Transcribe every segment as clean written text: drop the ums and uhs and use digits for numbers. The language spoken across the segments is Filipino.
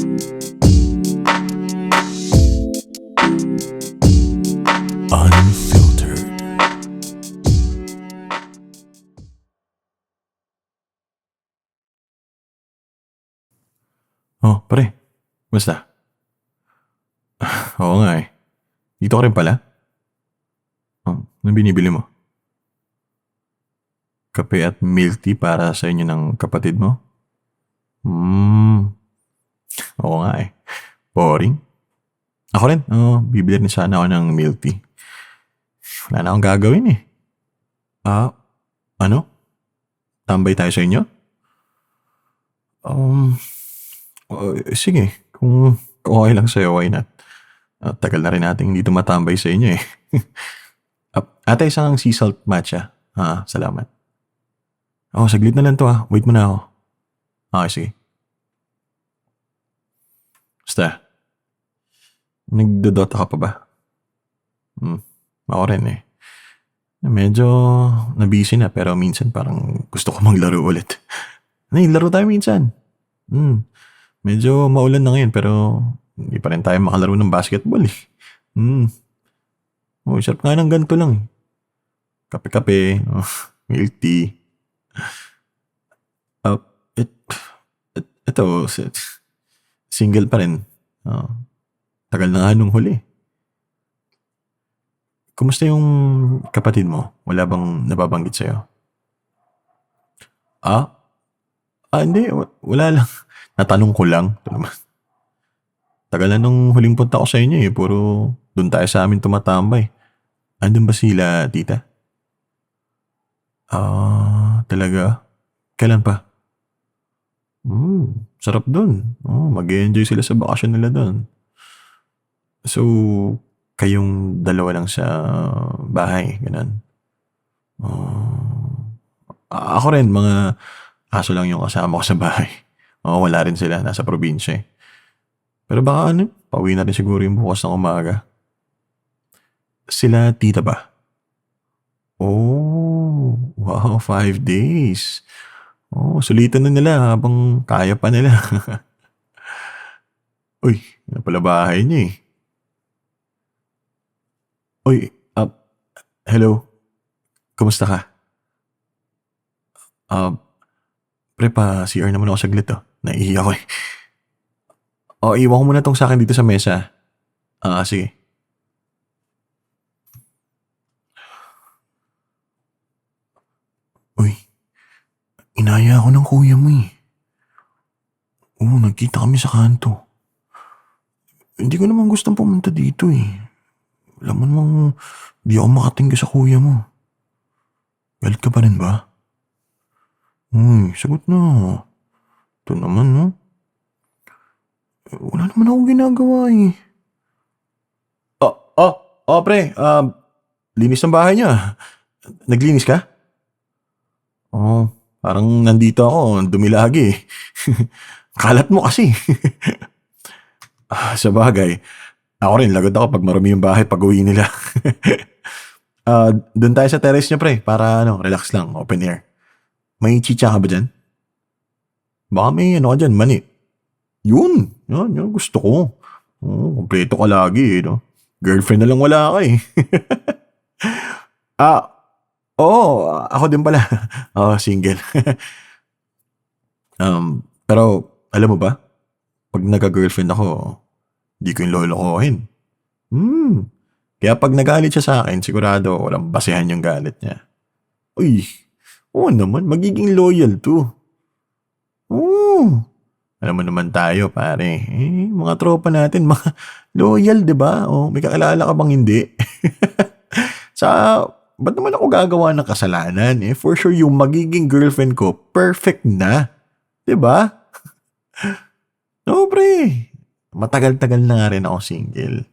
Unfiltered. Oh, pare. Basta. Oo nga eh. Dito ka rin pala? Oh, anong binibili mo? Kape at milk tea para sa inyo ng kapatid mo? Oo nga eh. Boring. Ako rin, bibili rin sana ako ng milk tea. Wala na akong gagawin eh. Ah, ano? Tambay tayo sa inyo? Um, sige. Kung okay lang sa'yo, why not? Tagal na rin natin hindi tumatambay sa inyo eh. Ate, isang sea salt matcha. Salamat. Saglit na lang to ah. Wait mo na ako. Okay, sige. Basta, nagdodota ka pa ba? Ako rin eh. Medyo nabisi na pero minsan parang gusto ko maglaro ulit. Laro tayo minsan. Medyo maulan na ngayon pero hindi pa rin tayo makalaro ng basketball eh. Sarap nga ng ganito lang eh. Kape-kape, milk tea. Ito, single pa rin. Tagal na nga nung huli. Kumusta yung kapatid mo? Wala bang nababanggit sa'yo? Hindi. Wala lang. Natanong ko lang. Ito naman. Tagal na nung huling punta ko sa inyo eh. Puro doon tayo sa amin tumatambay. Andun ba sila, tita? Talaga? Kailan pa? Sarap dun. Mag-enjoy sila sa bakasyon nila dun. So, kayong dalawa lang sa bahay, ganun. Ako rin, mga aso lang yung kasama ko sa bahay. Wala rin sila, nasa probinsya eh. Pero baka pauwi na rin siguro yung bukas ng umaga. Sila tita ba? Wow, 5 days. Sulitan na nila habang kaya pa nila. Uy, yan pala bahay niya eh. Uy, hello. Kumusta ka? Pre, CR naman ako saglit Naiiyak ako eh. Iwan ko muna tong sa akin dito sa mesa. Sige. Uy, inaya ako ng kuya mo eh. Nagkita kami sa kanto. Hindi ko naman gustong pumunta dito eh. Alam mo namang di ako makatingga sa kuya mo. Galit ka pa rin ba? Sagot na. Ito naman, no? Wala naman akong ginagawa eh. Pre. Linis ng bahay niya. Naglinis ka? Parang nandito ako. Dumi lagi eh. Kalat mo kasi. Sa bagay. Ako rin, lagod ako pag marumi yung bahay pag uwi nila. Doon tayo sa terrace niya, pre. Para relax lang. Open air. May chicha ka ba dyan? Baka may ka dyan, mani. Yun gusto ko. Kompleto ka lagi no? Girlfriend na lang wala ka eh. Ako din pala. Single. Pero alam mo ba? Pag nagka-girlfriend ako, di ko yung lolokohin. Kaya pag nagalit siya sa akin, sigurado walang basehan yung galit niya. Uy, naman, magiging loyal to. Alam mo naman tayo, pare. Mga tropa natin, mga loyal, di ba? May kakilala ka bang hindi? Ba't naman ako gagawa ng kasalanan? For sure, yung magiging girlfriend ko, perfect na. Di ba? No, pre. Matagal-tagal na nga rin ako single.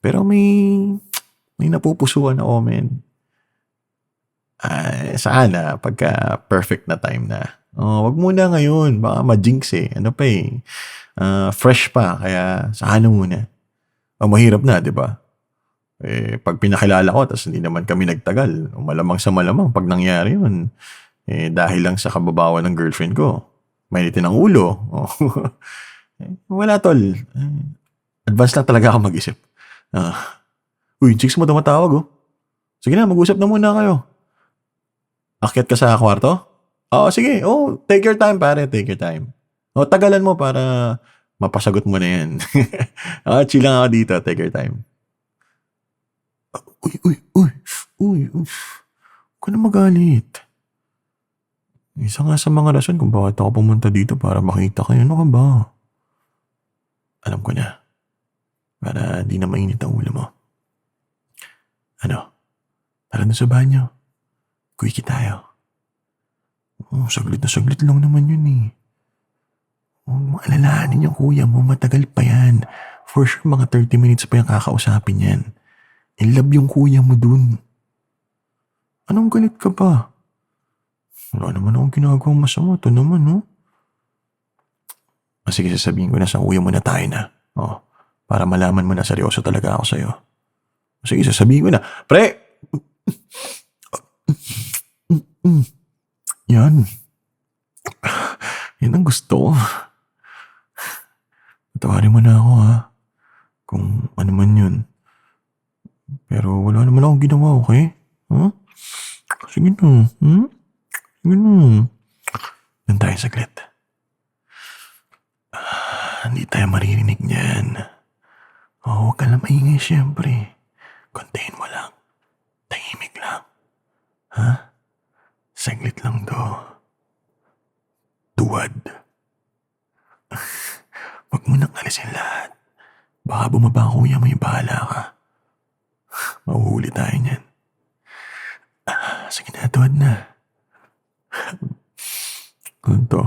Pero may napupusuan ako, men. Sana, pagka perfect na time na. Wag muna ngayon. Baka ma-jinx eh. Ano pa eh. Fresh pa. Kaya sana muna. Mahirap na, di ba? Pag pinakilala ko, tapos hindi naman kami nagtagal. Malamang sa malamang, pag nangyari yun, dahil lang sa kababawan ng girlfriend ko, mainitin ang ulo. Wala tol, advance lang talaga ako mag-isip. Ah, uy, chicks mo tumatawag, oh. Sige na, mag-usap na muna kayo. Akyat ka sa kwarto? Oo, sige. Oh, take your time pare, take your time. Oh, tagalan mo para mapasagot mo na yan. Chill lang ako dito, take your time. Uy, uy, uy, uy, uy. Huwag ka na magalit. Isa nga sa mga rason kung bakit ako pumunta dito para makita kayo. Ano ka ba? Alam ko na. Para di na mainit ang ulo mo. Ano? Tara na sa banyo. Quickie tayo. Oh, saglit na saglit lang naman yun eh. Oh, maalalahanin yung kuya mo, matagal pa yan. For sure, mga 30 minutes pa yung kakausapin yan. In love yung kuya mo dun. Anong galit ka pa? Wala naman akong ginagawang masama. Ito naman, no? Sige, sasabihin ko na sa kuya mo na tayo na. Oh, para malaman mo na seryoso talaga ako sa'yo. Sige, sasabihin ko na. Pre! Yan. Yan ang gusto ko. Patawarin mo na ako, ha? Kung ano man yun. Pero wala naman akong ginawa, okay? Huh? Sige na. Sige na. Doon tayo saglit. Hindi tayo maririnig niyan. Huwag ka lang maingay, siyempre. Contain mo lang. Tahimik lang. Ha? Saglit lang to. Tuwad. Huwag mo nang alisin lahat. Baka bumaba ang kuya mo, yung bahala ka. Mahuhuli tayo niyan. Sige na, tuwad na. Kunto.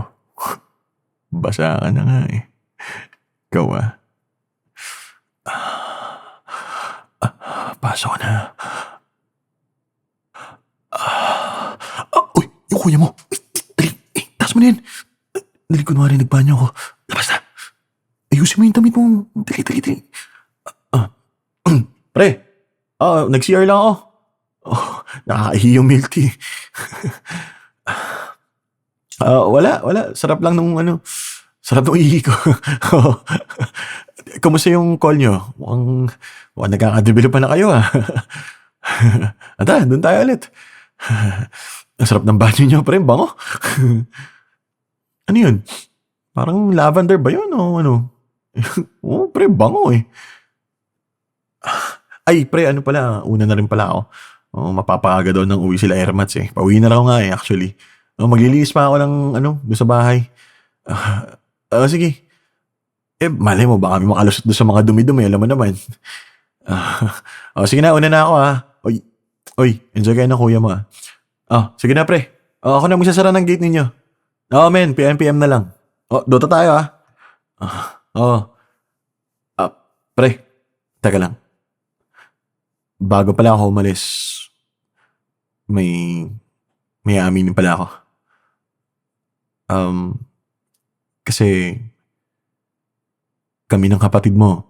Basa ka na nga eh. Ikaw pasok na. Uy, yung kuya mo. Dali, taas mo na yan. Dali, kunwari nagbanyo ako. Labas na. Ayusin mo yung damit mo. Dali. Pre, nag-CR lang ako. Nakakahiyo yung milk tea. Wala. Sarap lang nung sarap nung ihi ko. Kamusta yung call nyo? Mukhang nagkakadevelop pa na kayo Ata, doon tayo ulit. Ang sarap ng banyo nyo, pre. Bango. Ano yun? Parang lavender ba yun o ano? Oo, pre, bango eh. Ay, pre, ano pala, una na rin pala ako. Mapapaaga daw ng uwi sila Airmats eh. Pauwi na lang ako nga eh, actually. Maglilinis pa ako ng doon sa bahay. Sige. Malay mo, baka may makalusot doon sa mga dumi-dumi, alam mo naman. Sige na, una na ako Oy, enjoy kayo ng kuya mo sige na pre. Ako na magsasara ng gate ninyo. Men, PM na lang. Dota tayo pre, teka lang. Bago pala ako umalis, may aaminin pala ako. Kasi kami ng kapatid mo,